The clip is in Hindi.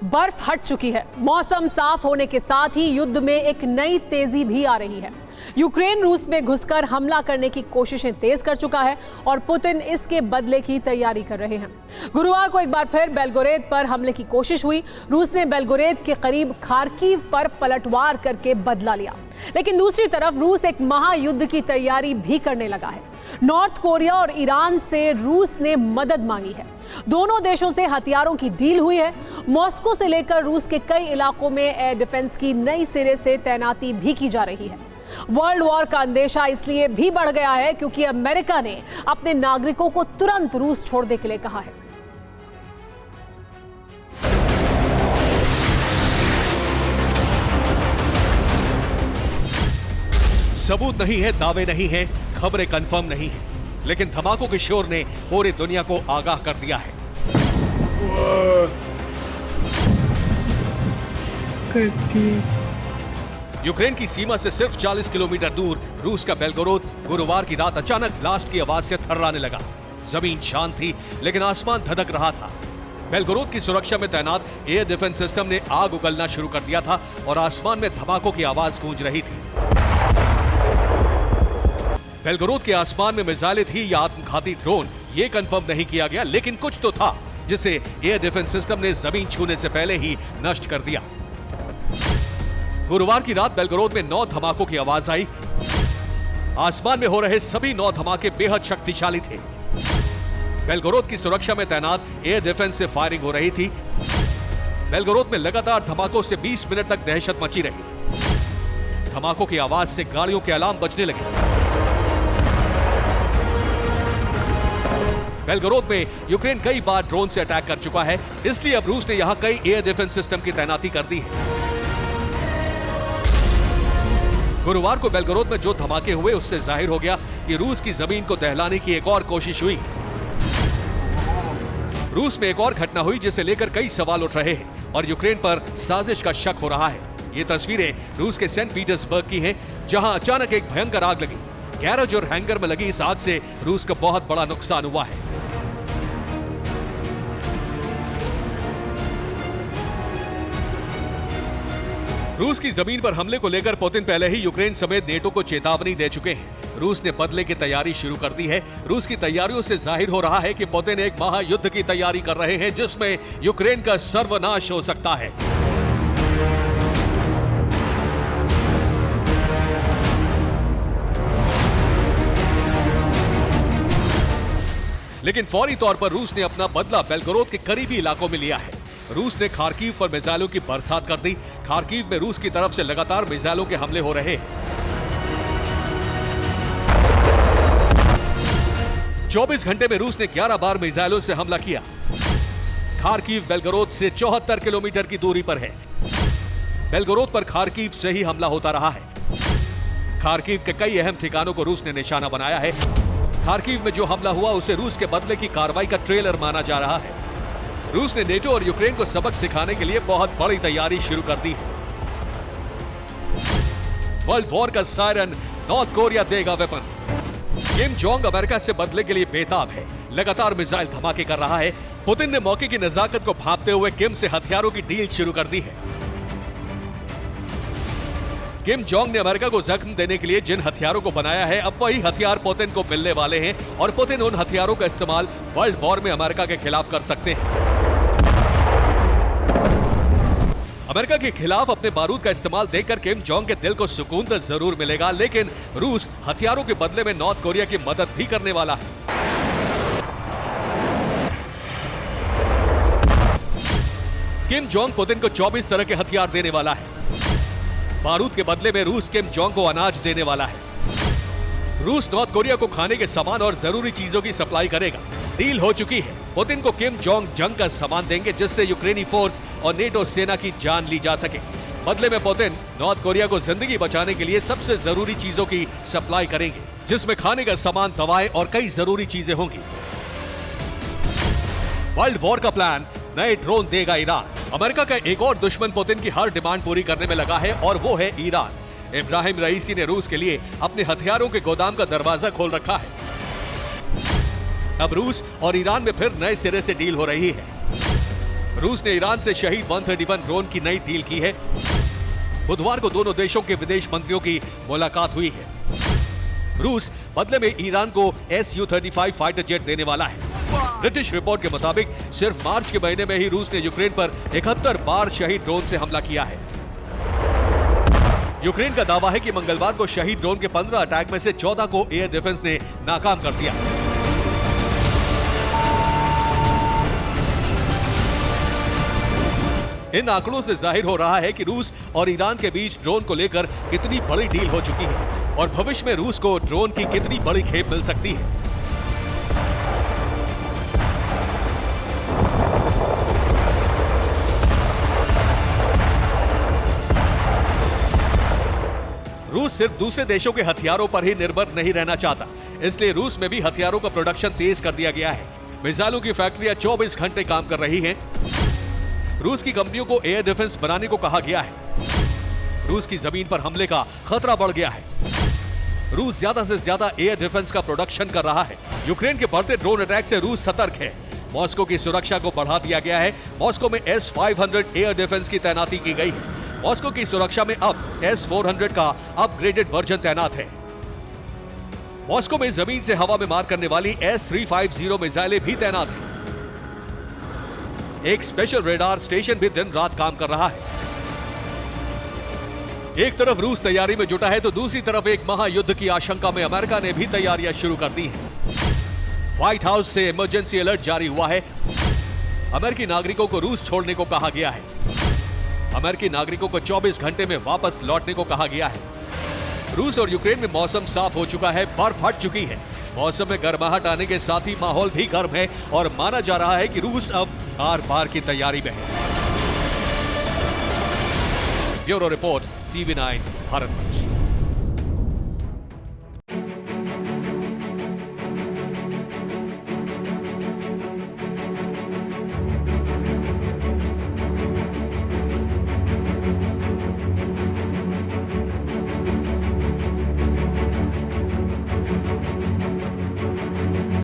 बर्फ हट चुकी है। मौसम साफ होने के साथ ही युद्ध में एक नई तेजी भी आ रही है। यूक्रेन रूस में घुसकर हमला करने की कोशिशें तेज कर चुका है और पुतिन इसके बदले की तैयारी कर रहे हैं। गुरुवार को एक बार फिर बेलगोरेद पर हमले की कोशिश हुई। रूस ने बेलगोरेद के करीब खार्किव पर पलटवार करके बदला लिया, लेकिन दूसरी तरफ रूस एक महायुद्ध की तैयारी भी करने लगा है। नॉर्थ कोरिया और ईरान से रूस ने मदद मांगी है। दोनों देशों से हथियारों की डील हुई है। मॉस्को से लेकर रूस के कई इलाकों में एयर डिफेंस की नई सिरे से तैनाती भी की जा रही है। वर्ल्ड वॉर का अंदेशा इसलिए भी बढ़ गया है क्योंकि अमेरिका ने अपने नागरिकों को तुरंत रूस छोड़ने के लिए कहा है। सबूत नहीं है, दावे नहीं है, खबरें कंफर्म नहीं है, लेकिन धमाकों के शोर ने पूरी दुनिया को आगाह कर दिया है। यूक्रेन की सीमा से सिर्फ 40 किलोमीटर दूर रूस का बेलगोरोद गुरुवार की रात अचानक ब्लास्ट की आवाज से थर्राने लगा। जमीन शांत थी, लेकिन आसमान धधक रहा था। बेलगोरोद की सुरक्षा में तैनात एयर डिफेंस सिस्टम ने आग उगलना शुरू कर दिया था और आसमान में धमाकों की आवाज गूंज रही थी। बेलगोरोद के आसमान में मिसाइलें थी या आत्मघाती ड्रोन, ये कंफर्म नहीं किया गया, लेकिन कुछ तो था जिसे एयर डिफेंस सिस्टम ने जमीन छूने से पहले ही नष्ट कर दिया। गुरुवार की रात बेलगोरोद में 9 धमाकों की आवाज आई। आसमान में हो रहे सभी 9 धमाके बेहद शक्तिशाली थे। बेलगोरोद की सुरक्षा में तैनात एयर डिफेंस से फायरिंग हो रही थी। बेलगोरोद में लगातार धमाकों से 20 मिनट तक दहशत मची रही। धमाकों की आवाज से गाड़ियों के अलार्म बजने लगे। बेलगोरोद में यूक्रेन कई बार ड्रोन से अटैक कर चुका है, इसलिए अब रूस ने यहां कई एयर डिफेंस सिस्टम की तैनाती कर दी है। गुरुवार को बेलगोरोद में जो धमाके हुए उससे जाहिर हो गया कि रूस की जमीन को दहलाने की एक और कोशिश हुई। रूस में एक और घटना हुई जिसे लेकर कई सवाल उठ रहे हैं और यूक्रेन पर साजिश का शक हो रहा है। ये तस्वीरें रूस के सेंट पीटर्सबर्ग की हैं, जहां अचानक एक भयंकर आग लगी। गैरेज और हैंगर में लगी इस आग से रूस को बहुत बड़ा नुकसान हुआ है। रूस की जमीन पर हमले को लेकर पुतिन पहले ही यूक्रेन समेत नेटो को चेतावनी दे चुके हैं। रूस ने बदले की तैयारी शुरू कर दी है। रूस की तैयारियों से जाहिर हो रहा है कि पुतिन एक महायुद्ध की तैयारी कर रहे हैं जिसमें यूक्रेन का सर्वनाश हो सकता है। लेकिन फौरी तौर पर रूस ने अपना बदला बेलगोरोद के करीबी इलाकों में लिया है। रूस ने खार्किव पर मिसाइलों की बरसात कर दी। खार्किव में रूस की तरफ से लगातार मिसाइलों के हमले हो रहे हैं। 24 घंटे में रूस ने 11 बार मिसाइलों से हमला किया। खार्किव बेलगोरोद से 74 किलोमीटर की दूरी पर है। बेलगोरोद पर खार्किव से ही हमला होता रहा है। खार्किव के कई अहम ठिकानों को रूस ने निशाना बनाया है। खार्किव में जो हमला हुआ उसे रूस के बदले की कार्रवाई का ट्रेलर माना जा रहा है। रूस ने नेटो और यूक्रेन को सबक सिखाने के लिए बहुत बड़ी तैयारी शुरू कर दी है। वर्ल्ड वॉर का सायरन नॉर्थ कोरिया देगा वेपन। किम जोंग अमेरिका से बदले के लिए बेताब है, लगातार मिसाइल धमाके कर रहा है। पुतिन ने मौके की नजाकत को भांपते हुए किम से हथियारों की डील शुरू कर दी है। किम जोंग ने अमेरिका को जख्म देने के लिए जिन हथियारों को बनाया है, अब वही हथियार पुतिन को मिलने वाले हैं और पुतिन उन हथियारों का इस्तेमाल वर्ल्ड वॉर में अमेरिका के खिलाफ कर सकते हैं। अमेरिका के खिलाफ अपने बारूद का इस्तेमाल देखकर किम जोंग के दिल को सुकून तो जरूर मिलेगा, लेकिन रूस हथियारों के बदले में नॉर्थ कोरिया की मदद भी करने वाला है। किम जोंग पुतिन को 24 तरह के हथियार देने वाला है। बारूद के बदले में रूस किम जोंग को अनाज देने वाला है। रूस नॉर्थ कोरिया को खाने के सामान और जरूरी चीजों की सप्लाई करेगा। डील हो चुकी है। पुतिन को किम जोंग जंग का सामान देंगे जिससे यूक्रेनी फोर्स और नेटो सेना की जान ली जा सके। बदले में पुतिन नॉर्थ कोरिया को जिंदगी बचाने के लिए सबसे जरूरी चीजों की सप्लाई करेंगे, जिसमें खाने का सामान, दवाएं और कई जरूरी चीजें होंगी। वर्ल्ड वॉर का प्लान, नए ड्रोन देगा ईरान। अमेरिका का एक और दुश्मन पुतिन की हर डिमांड पूरी करने में लगा है और वो है ईरान। इब्राहिम रईसी ने रूस के लिए अपने हथियारों के गोदाम का दरवाजा खोल रखा है। अब रूस और ईरान में फिर नए सिरे से डील हो रही है। रूस ने ईरान से शहीद 131 ड्रोन की नई डील की है। बुधवार को दोनों देशों के विदेश मंत्रियों की मुलाकात हुई है। रूस बदले में ईरान को Su-35 फाइटर जेट देने वाला है। ब्रिटिश रिपोर्ट के मुताबिक सिर्फ मार्च के महीने में ही रूस ने यूक्रेन पर 71 बार शहीद ड्रोन से हमला किया है। यूक्रेन का दावा है कि मंगलवार को शहीद ड्रोन के 15 अटैक में से 14 को एयर डिफेंस ने नाकाम कर दिया। इन आंकड़ों से जाहिर हो रहा है कि रूस और ईरान के बीच ड्रोन को लेकर कितनी बड़ी डील हो चुकी है और भविष्य में रूस को ड्रोन की कितनी बड़ी खेप मिल सकती है। रूस सिर्फ दूसरे देशों के हथियारों पर ही निर्भर नहीं रहना चाहता, इसलिए रूस में भी हथियारों का प्रोडक्शन तेज कर दिया गया है। मिसाइलों की फैक्ट्रियां 24 घंटे काम कर रही हैं। रूस की कंपनियों को एयर डिफेंस बनाने को कहा गया है। रूस की जमीन पर हमले का खतरा बढ़ गया है। रूस ज्यादा से ज्यादा एयर डिफेंस का प्रोडक्शन कर रहा है। यूक्रेन के बढ़ते ड्रोन अटैक से रूस सतर्क है। मॉस्को की सुरक्षा को बढ़ा दिया गया है। मॉस्को में S-500 एयर डिफेंस की तैनाती की गई है। मॉस्को की सुरक्षा में अब S-400 का अपग्रेडेड वर्जन तैनात है। मॉस्को में जमीन से हवा में मार करने वाली S-350 मिसाइलें भी तैनात हैं। एक स्पेशल रेडार स्टेशन भी दिन रात काम कर रहा है। एक तरफ रूस तैयारी में जुटा है तो दूसरी तरफ एक महायुद्ध की आशंका में अमेरिका ने भी तैयारियां शुरू कर दी हैं। व्हाइट हाउस से इमरजेंसी अलर्ट जारी हुआ है। अमेरिकी नागरिकों को रूस छोड़ने को कहा गया है। अमेरिकी नागरिकों को 24 घंटे में वापस लौटने को कहा गया है। रूस और यूक्रेन में मौसम साफ हो चुका है, बर्फ हट चुकी है। मौसम में गर्माहट आने के साथ ही माहौल भी गर्म है और माना जा रहा है कि रूस अब आर-पार की तैयारी में है। Bureau report, TV9 Bharat.